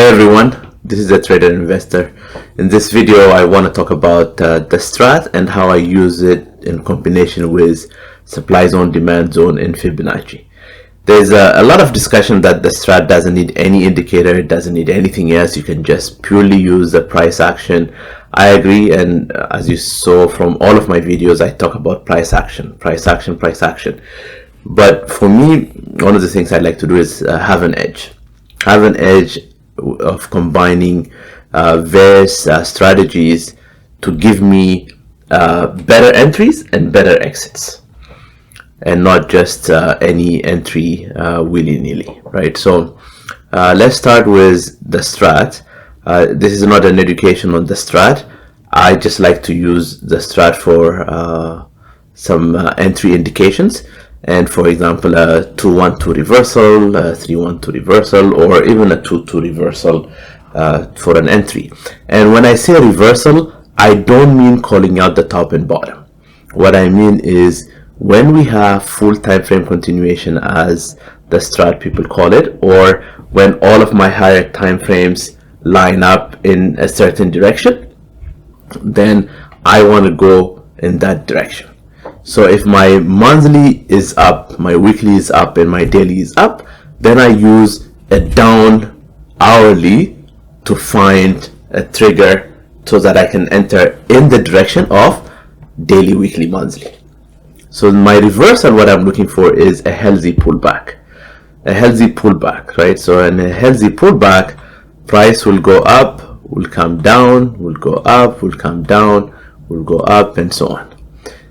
everyone, this is a trader investor. In this video I want to talk about the Strat and how I use it in combination with supply zone, demand zone and Fibonacci. There's a lot of discussion that the Strat doesn't need any indicator, it doesn't need anything else, you can just purely use the price action. I agree, and as you saw from all of my videos, I talk about price action. But for me, one of the things I like to do is have an edge of combining various strategies to give me better entries and better exits, and not just any entry willy-nilly, right? So let's start with the Strat. This is not an education on the Strat. I just like to use the Strat for some entry indications, and for example a 2-1-2 reversal, a 3-1-2 reversal, or even a 2-2 reversal for an entry. And when I say reversal, I don't mean calling out the top and bottom. What I mean is when we have full time frame continuation, as the Strat people call it, or when all of my higher time frames line up in a certain direction, then I want to go in that direction. So if my monthly is up, my weekly is up, and my daily is up, then I use a down hourly to find a trigger so that I can enter in the direction of daily, weekly, monthly. So my reversal, what I'm looking for is a healthy pullback. Right? So in a healthy pullback, price will go up, will come down, will go up, will come down, will go up, and so on.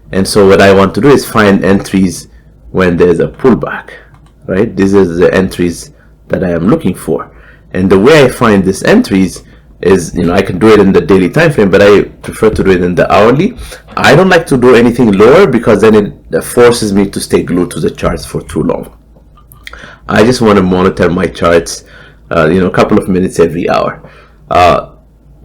And so what I want to do is find entries when there's a pullback, right? These are the entries that I am looking for. And the way I find these entries is, I can do it in the daily time frame, but I prefer to do it in the hourly. I don't like to do anything lower because then it forces me to stay glued to the charts for too long. I just want to monitor my charts, a couple of minutes every hour.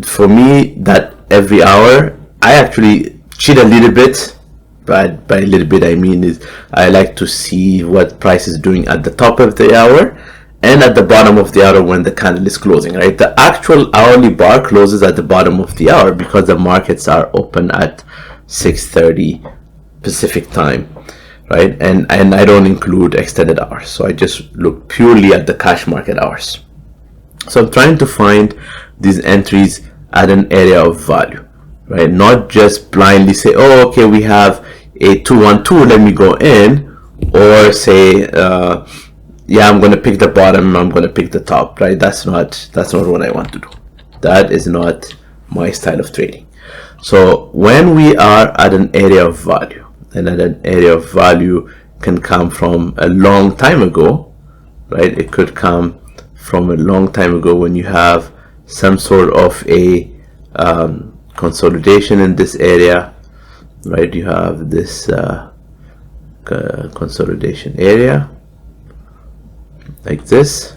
For me, that every hour, I actually cheat a little bit. But by a little bit I mean is I like to see what price is doing at the top of the hour and at the bottom of the hour when the candle is closing, right? The actual hourly bar closes at the bottom of the hour because the markets are open at 6:30 Pacific time, right? And I don't include extended hours, so I just look purely at the cash market hours. So I'm trying to find these entries at an area of value, right? Not just blindly say, oh, okay, we have a 2-1-2, let me go in, or say, yeah, I'm going to pick the bottom, I'm going to pick the top, right? That's not what I want to do. That is not my style of trading. So when we are at an area of value, and at an area of value can come from a long time ago, right? It could come from a long time ago when you have some sort of a consolidation in this area, right? You have this consolidation area like this.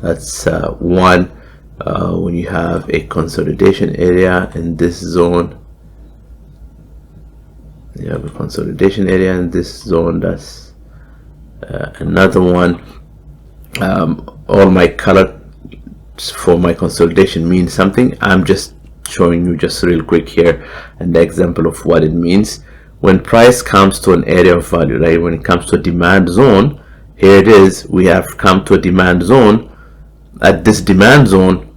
That's one. When you have a consolidation area in this zone, you have a consolidation area in this zone. That's another one. All my color for my consolidation means something. I'm just showing you just real quick here an example of what it means. When price comes to an area of value, right? When it comes to a demand zone, here it is, we have come to a demand zone. At this demand zone,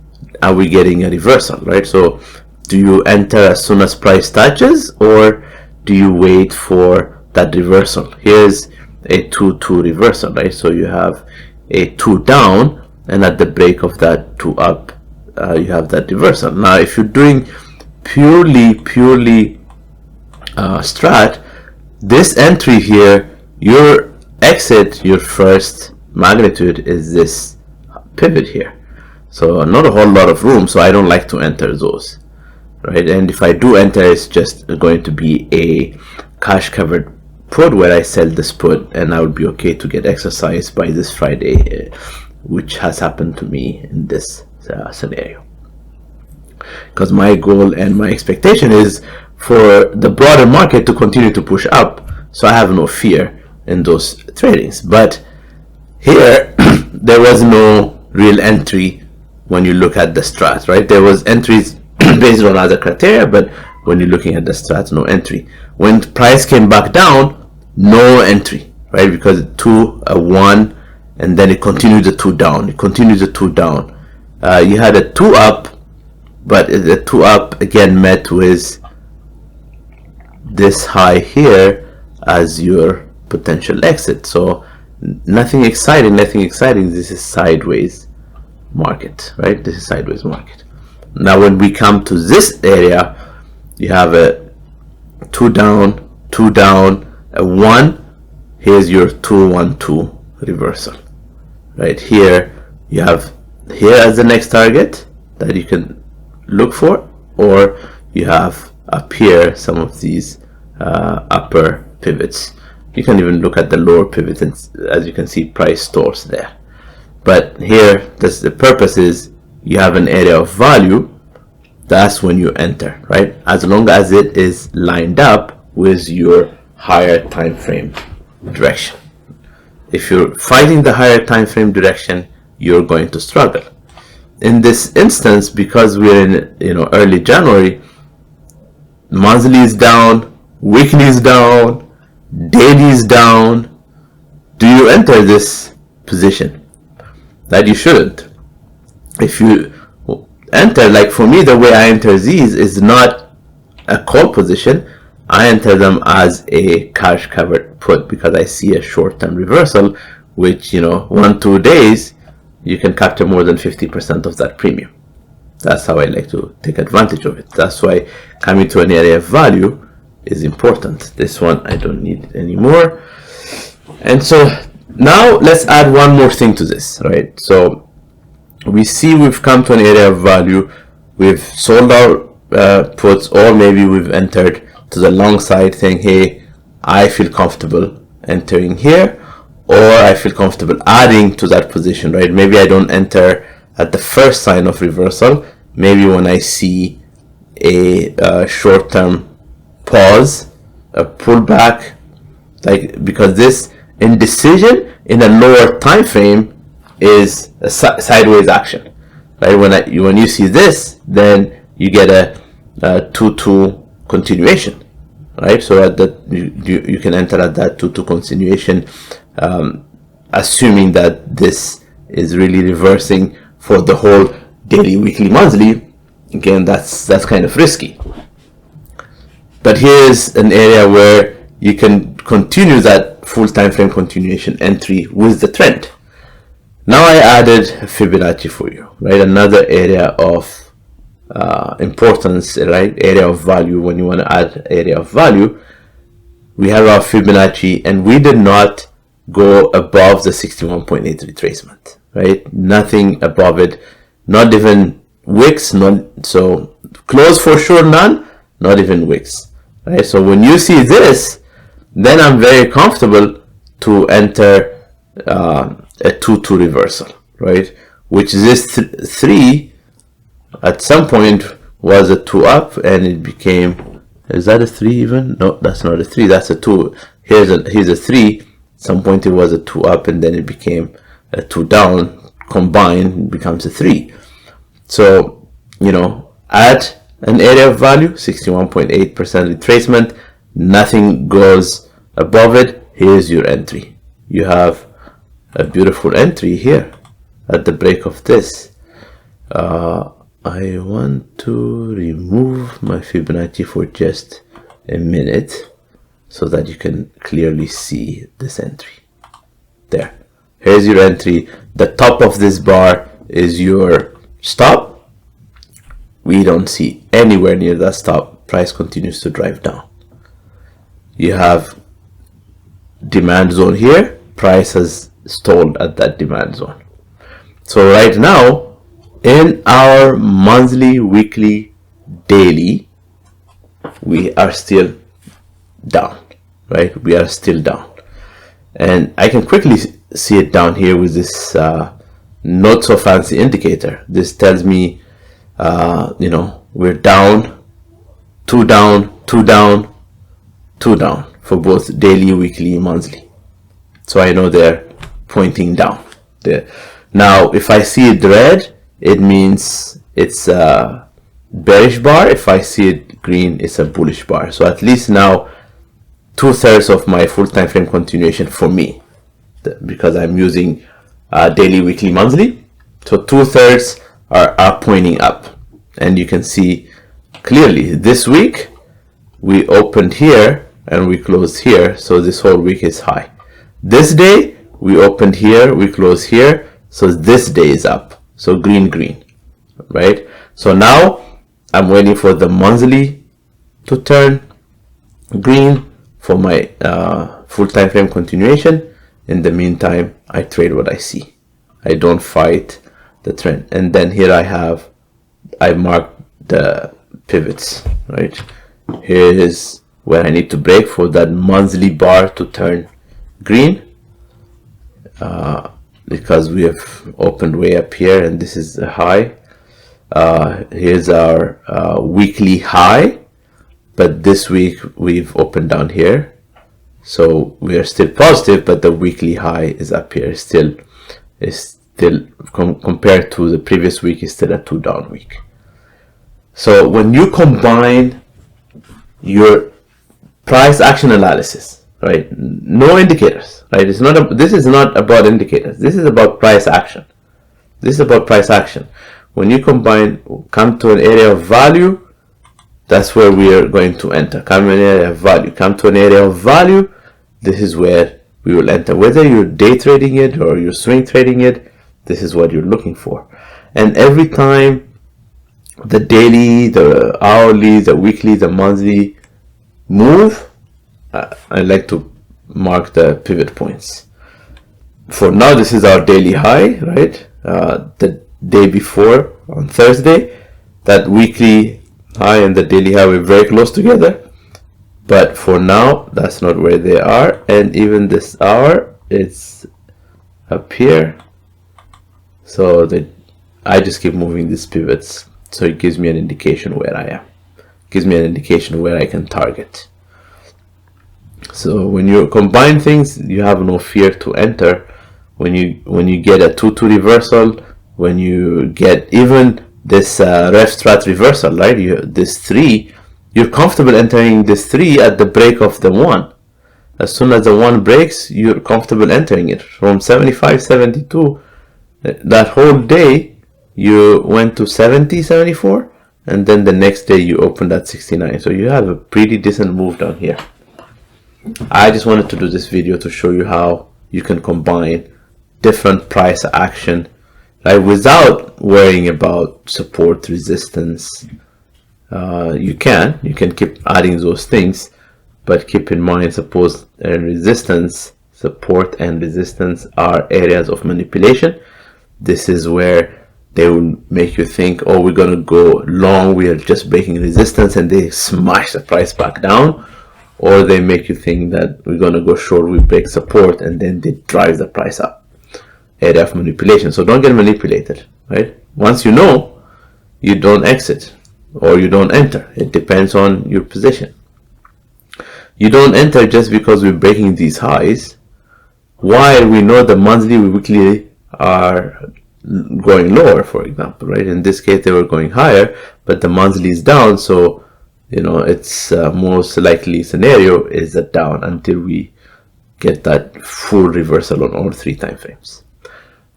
are we getting a reversal, right? So do you enter as soon as price touches, or do you wait for that reversal? Here's a 2-2 reversal, right? So you have a 2 down, and at the break of that 2 up, you have that reversal. Now if you're doing purely Strat, this entry here, your exit, your first magnitude is this pivot here, so not a whole lot of room, so I don't like to enter those, right? And if I do enter, it's just going to be a cash covered put where I sell this put, and I would be okay to get exercised by this Friday, which has happened to me in this scenario, because my goal and my expectation is for the broader market to continue to push up, so I have no fear in those tradings. But here there was no real entry when you look at the strat, right? There was entries based on other criteria, but when you're looking at the strat, no entry. When price came back down, no entry, right? Because 2, a 1, and then it continued the 2 down. It continued the 2 down. You had a 2 up, but the 2 up again met with this high here as your potential exit. So nothing exciting, nothing exciting. This is sideways market, right? This is sideways market. Now when we come to this area, you have a 2 down, 2 down, a 1. Here's your 2 1 2 reversal. Right here you have here as the next target that you can look for, or you have up here some of these upper pivots. You can even look at the lower pivot, and as you can see, price stores there. But here, the purpose is you have an area of value. That's when you enter, right? As long as it is lined up with your higher time frame direction. If you're fighting the higher time frame direction, you're going to struggle. In this instance, because we're in early January, monthly is down, weekly is down, daily is down. Do you enter this position? That you shouldn't. If you enter, like for me, the way I enter these is not a call position. I enter them as a cash covered put because I see a short-term reversal, which 1-2 days you can capture more than 50% of that premium. That's how I like to take advantage of it. That's why coming to an area of value is important. This one I don't need anymore. And so now let's add one more thing to this, right? So we see we've come to an area of value. We've sold our puts, or maybe we've entered to the long side saying, hey, I feel comfortable entering here, or I feel comfortable adding to that position, right? Maybe I don't enter at the first sign of reversal. Maybe when I see a short-term pause, a pullback, like, because this indecision in a lower time frame is a sideways action, right? When you see this, then you get a 2-2 continuation, right? So at that you can enter at that 2-2 continuation, assuming that this is really reversing for the whole daily, weekly, monthly. Again, that's kind of risky. But here's an area where you can continue that full time frame continuation entry with the trend. Now I added Fibonacci for you, right? Another area of importance, right? Area of value. When you want to add area of value, we have our Fibonacci, and we did not go above the 61.8 retracement, right? Nothing above it, not even wicks, so close for sure, none, not even wicks, right? So when you see this, then I'm very comfortable to enter a 2-2 reversal, right? Which this 3 at some point was a 2 up, and it became, is that a 3 even? No, that's not a 3, that's a 2. Here's a 3. At some point it was a 2 up, and then it became a 2 down. Combined becomes a 3. So at an area of value, 61.8% retracement, nothing goes above it. Here's your entry. You have a beautiful entry here at the break of this. I want to remove my Fibonacci for just a minute so that you can clearly see this entry. There. Here's your entry. The top of this bar is your stop. We don't see anywhere near that stop. Price continues to drive down. You have demand zone here. Price has stalled at that demand zone. So right now, in our monthly, weekly, daily, we are still down, right? We are still down. And I can quickly see it down here with this not so fancy indicator. This tells me, we're down, 2 down, 2 down, 2 down for both daily, weekly, monthly. So I know they're pointing down there. Now, if I see it red, it means it's a bearish bar. If I see it green, it's a bullish bar. So at least now 2/3 of my full time frame continuation for me, because I'm using daily, weekly, monthly. So 2/3 are pointing up, and you can see clearly this week we opened here and we closed here, so this whole week is high. This day we opened here, we closed here, so this day is up. So green, green, right? So now I'm waiting for the monthly to turn green for my full time frame continuation. In the meantime, I trade what I see. I don't fight the trend. And then here I marked the pivots, right? Here is where I need to break for that monthly bar to turn green, because we have opened way up here and this is a high. Here's our weekly high, but this week we've opened down here, so we are still positive, but the weekly high is up here. It's still compared to the previous week, is still a 2 down week. So when you combine your price action analysis, right, no indicators, right, this is not about indicators, this is about price action. This is about price action. When you come to an area of value, that's where we are going to enter. Come to an area of value. Come to an area of value, this is where we will enter. Whether you're day trading it or you're swing trading it, this is what you're looking for. And every time the daily, the hourly, the weekly, the monthly move, I like to mark the pivot points. For now, this is our daily high, right? The day before, on Thursday, that weekly high and the daily high were very close together, but for now that's not where they are. And even this hour, it's up here, so that I just keep moving these pivots, so it gives me an indication where I am, gives me an indication where I can target. So when you combine things, you have no fear to enter. When you get a 2-2 reversal, when you get even this ref strat reversal, right? This 3, you're comfortable entering this 3 at the break of the 1. As soon as the 1 breaks, you're comfortable entering it. From 75, 72, that whole day you went to 70, 74, and then the next day you opened at 69. So you have a pretty decent move down here. I just wanted to do this video to show you how you can combine different price action, right, without worrying about support, resistance. You can keep adding those things, but keep in mind, support and resistance are areas of manipulation. This is where they will make you think, oh, we're gonna go long, we are just breaking resistance, and they smash the price back down. Or they make you think that we're gonna go short, we break support, and then they drive the price up. Area of manipulation. So don't get manipulated, right? Once you know, you don't exit or you don't enter. It depends on your position. You don't enter just because we're breaking these highs, while we know the monthly, weekly are going lower, for example, right? In this case, they were going higher, but the monthly is down, so it's most likely scenario is a down until we get that full reversal on all 3 time frames.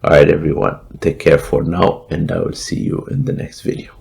All right, everyone, take care for now, and I will see you in the next video.